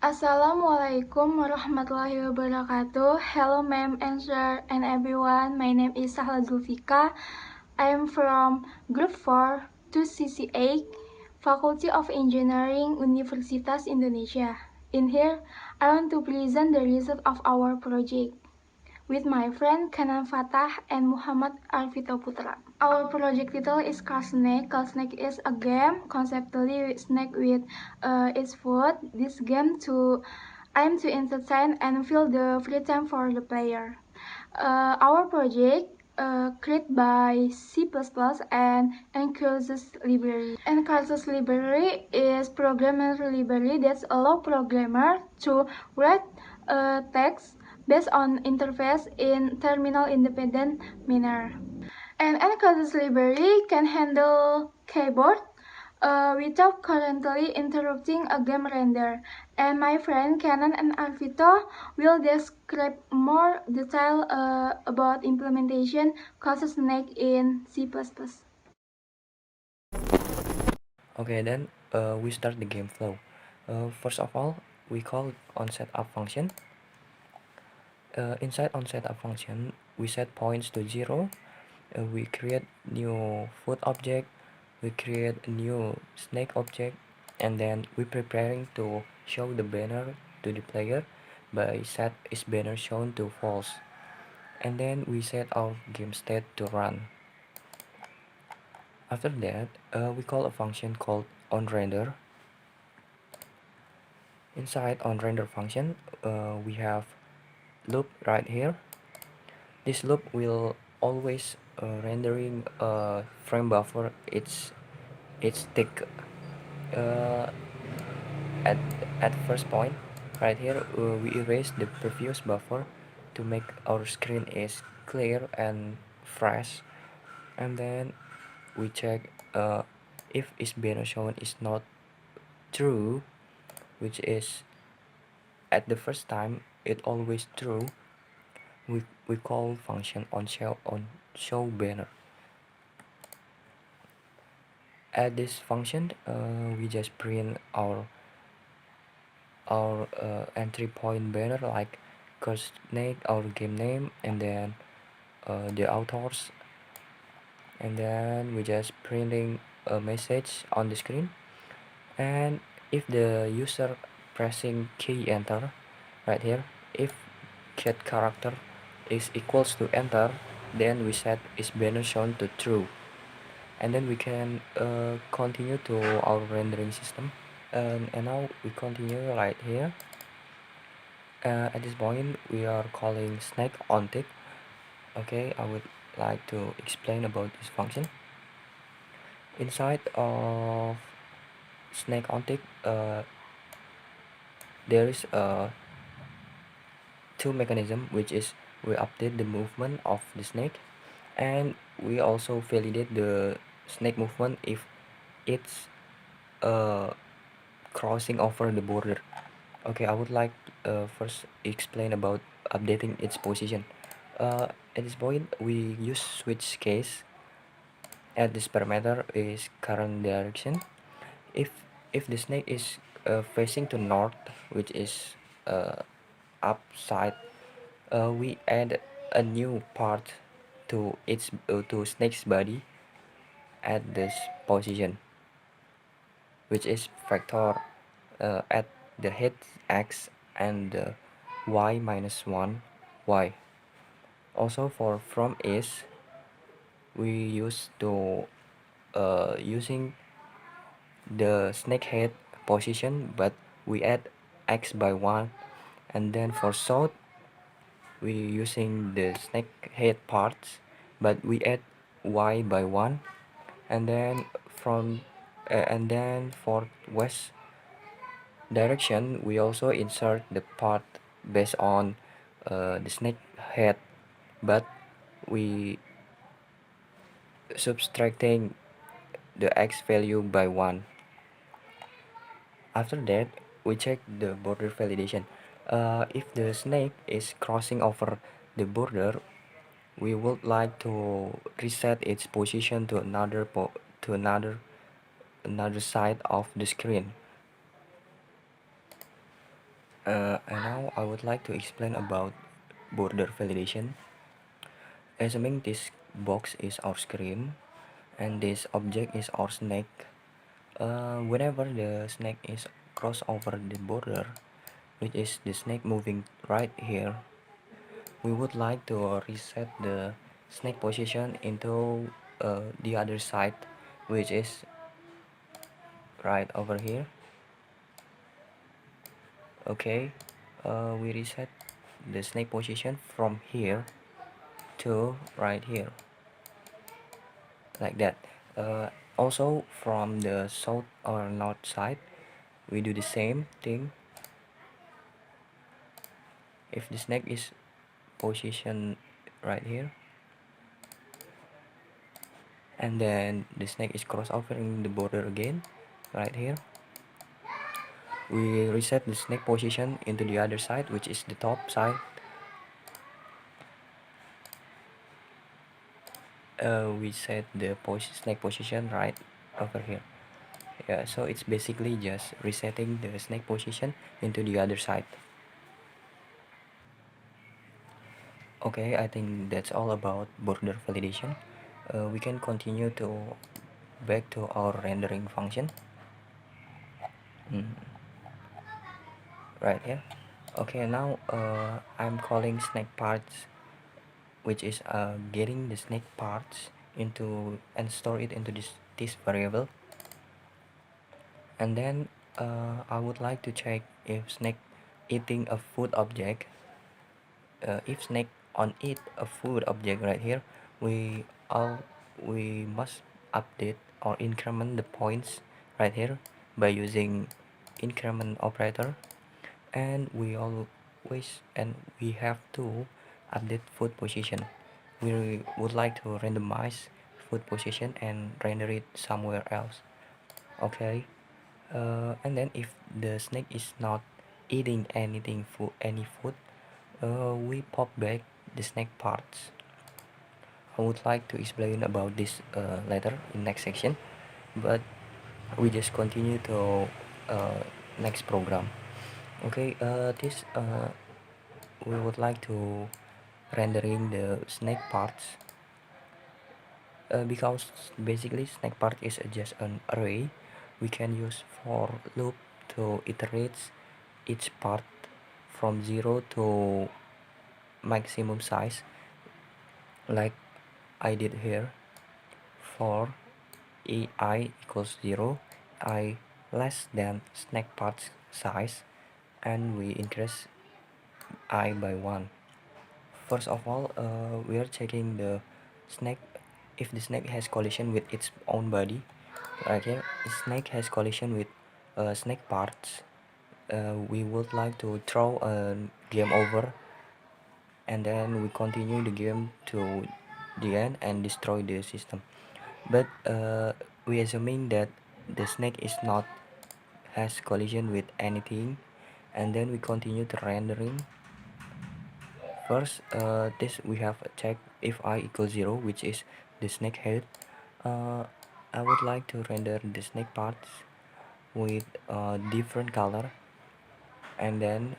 Assalamualaikum warahmatullahi wabarakatuh. Hello ma'am and sir and everyone. My name is Sahla Zulfika. I am from Group 4 to CCA, Faculty of Engineering, Universitas Indonesia. In here, I want to present the result of our project with my friend Kennan Fattah and M.Arvito.Putra. Our project title is Car Snake. Car Snake is a game conceptually snake with its food. This game to aim to entertain and fill the free time for the player. Our project created by C++ and Enclosures library. Enclosures library is programmer library that allow programmer to write text based on interface in terminal independent manner. An Enclosures library can handle keyboard without currently interrupting a game render. And my friend Kennan and Arvito will describe more detail about implementation Cause Snake in C++. Okay, then we start the game flow. First of all, we call onSetup function. Inside onSetup function, we set points to 0. We create new food object. We create a new snake object, and then we preparing to show the banner to the player by set is banner shown to false, and then we set our game state to run. After that, we call a function called onRender. Inside onRender function, we have loop right here. This loop will always rendering a frame buffer its tick at first point. Right here, we erase the previous buffer to make our screen is clear and fresh, and then we check if is banner shown is not true, which is at the first time it always true. We call function on show banner. At this function, we just print our entry point banner like curse snake, our game name, and then the authors, and then we just printing a message on the screen. And if the user pressing key enter right here, if cat character is equals to enter, then we set is banner shown to true, and then we can continue to our rendering system. And now we continue right here. At this point we are calling snake onTick. Okay, I would like to explain about this function. Inside of snake onTick, there is two mechanism, which is we update the movement of the snake, and we also validate the snake movement if it's crossing over the border. Okay, I would like first explain about updating its position. At this point we use switch case. At this parameter is current direction. If the snake is facing to north, which is upside, we add a new part to its to snake's body at this position, which is vector at the head x and the y minus 1 y. Also for from is, we use to using the snake head position, but we add x by 1, and then for south we using the snake head parts, but we add y by 1, and then from and then for west direction we also insert the part based on the snake head, but we subtracting the x value by 1. After that we check the border validation. If the snake is crossing over the border, we would like to reset its position to another side of the screen. And now I would like to explain about border validation. Assuming this box is our screen and this object is our snake, whenever the snake is cross over the border, which is the snake moving right here, we would like to reset the snake position into the other side, which is right over here. Okay, we reset the snake position from here to right here, like that. Also from the south or north side, we do the same thing. If the snake is positioned right here, and then the snake is crossovering the border again right here, we reset the snake position into the other side, which is the top side. We set the snake position right over here. Yeah, so it's basically just resetting the snake position into the other side. Okay, I think that's all about border validation. We can continue to back to our rendering function. Right here. Okay, now I'm calling snake parts, which is getting the snake parts into and store it into this variable. And then I would like to check if snake eating a food object. If snake on eat a food object right here, we must update or increment the points right here by using increment operator, and we have to update food position. We would like to randomize food position and render it somewhere else. Okay, and then if the snake is not eating any food, we pop back the snake parts. I would like to explain about this later in next section, but we just continue to next program. Okay, this we would like to rendering the snake parts, because basically snake part is just an array. We can use for loop to iterate each part from 0 to maximum size, like I did here. For I equals 0, I less than snake parts size, and we increase I by 1. First of all, we are checking the snake. If the snake has collision with its own body, right here, the snake has collision with snake parts, we would like to throw a game over, and then we continue the game to the end and destroy the system. But we assuming that the snake is not has collision with anything, and then we continue the rendering. First, this we have checked if I equals 0, which is the snake head. I would like to render the snake parts with different color, and then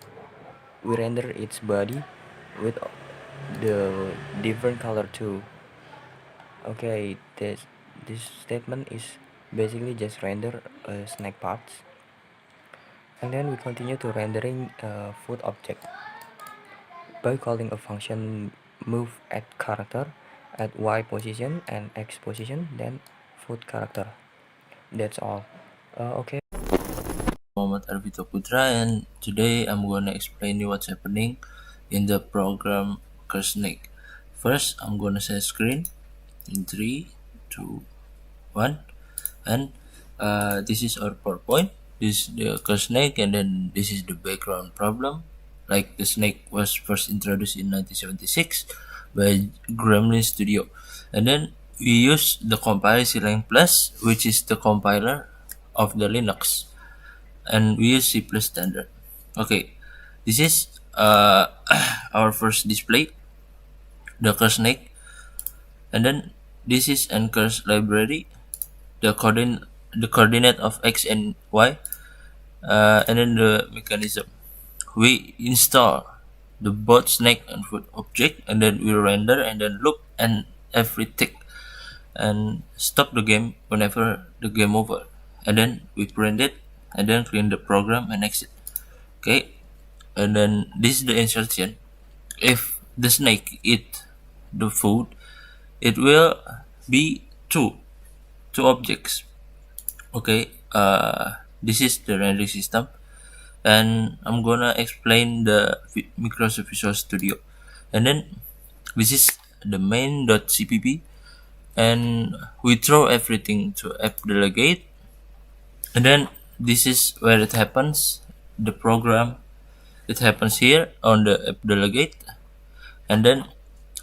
we render its body with the different color too. Okay, this statement is basically just render snake parts, and then we continue to rendering food object by calling a function move at character at y position and x position, then food character. That's all. Okay. M.Arvito.Putra, and today I'm gonna explain you what's happening in the program Snake. First, I'm gonna set screen in 3, 2, 1, and this is our PowerPoint. This is the snake, and then this is the background problem. Like the snake was first introduced in 1976 by Gremlin Studio, and then we use the compiler CLang Plus, which is the compiler of the Linux, and we use C plus standard. Okay, this is our first display, the snake, and then this is Anchor's library, the coordinate of x and y, and then the mechanism. we install the both snake and food object, and then we render and then loop and every tick and stop the game whenever the game over, and then we print it and then clean the program and exit. Okay, and then this is the instruction. If the snake eat the food, it will be two objects. Okay, this is the rendering system, and I'm gonna explain the Microsoft Visual Studio. And then this is the main.cpp, and we throw everything to app delegate, and then this is where it happens. The program, it happens here on the app delegate, and then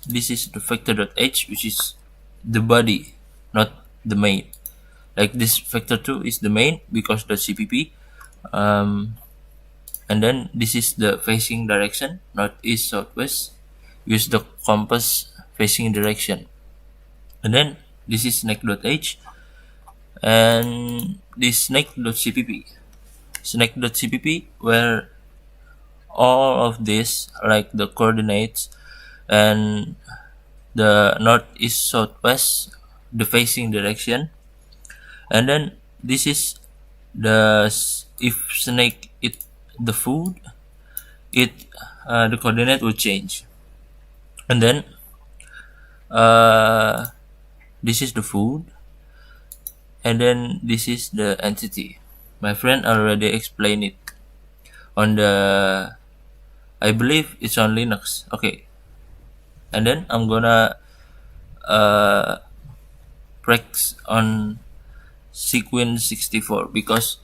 this is the vector.h, which is the body, not the main. Like this vector2 is the main because the cpp, and then this is the facing direction, northeast southwest. Use the compass facing direction, and then this is snake.h, and this snake.cpp, snake.cpp, where all of this, like the coordinates and the northeast southwest, the facing direction, and then this is if snake eat the food, the coordinate will change, and then this is the food, and then this is the entity. My friend already explained it on the, I believe it's on Linux. Okay, and then I'm gonna press on sequence 64 because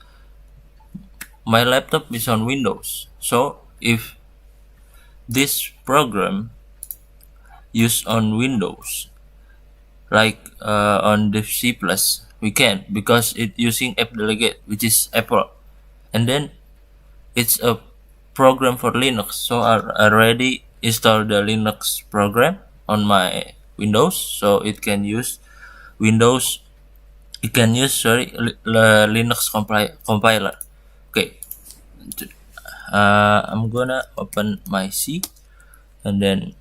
my laptop is on Windows. So if this program used on Windows, like on the C+, we can, because it using app delegate, which is Apple, and then it's a program for Linux. So I already installed the Linux program on my Windows, so it can use Windows. It can use Linux compiler. Okay, I'm gonna open my C, and then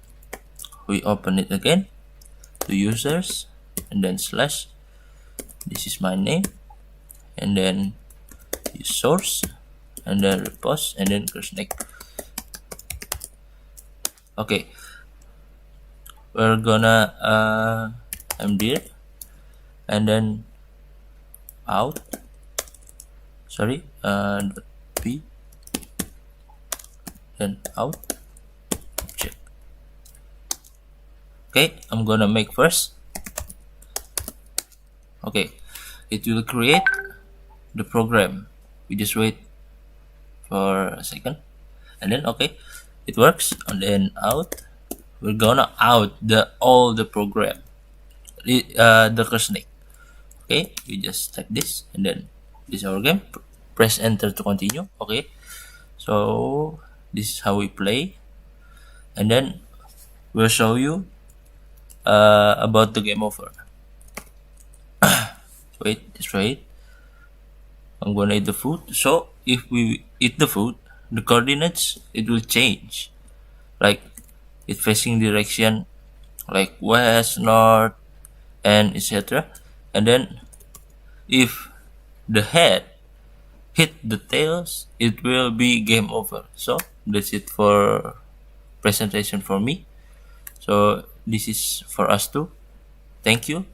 we open it again to users, and then slash. This is my name, and then use source, and then repos, and then snake. Okay, we're gonna mdir, and then out. Sorry, p, then out. Check. Okay, I'm gonna make first. Okay, it will create the program. We just wait for a second, and then okay, it works, and then out. We're gonna out all the program, the snake. Okay, we just type this, and then this is our game. Press enter to continue. Okay, so this is how we play, and then we'll show you about the game over. Just wait. I'm gonna eat the food. So if we eat the food, the coordinates, it will change, like it facing direction like west, north, and etc. And then if the head hit the tails, it will be game over. So that's it for presentation for me. So this is for us too. Thank you.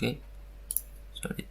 Okay, sorry.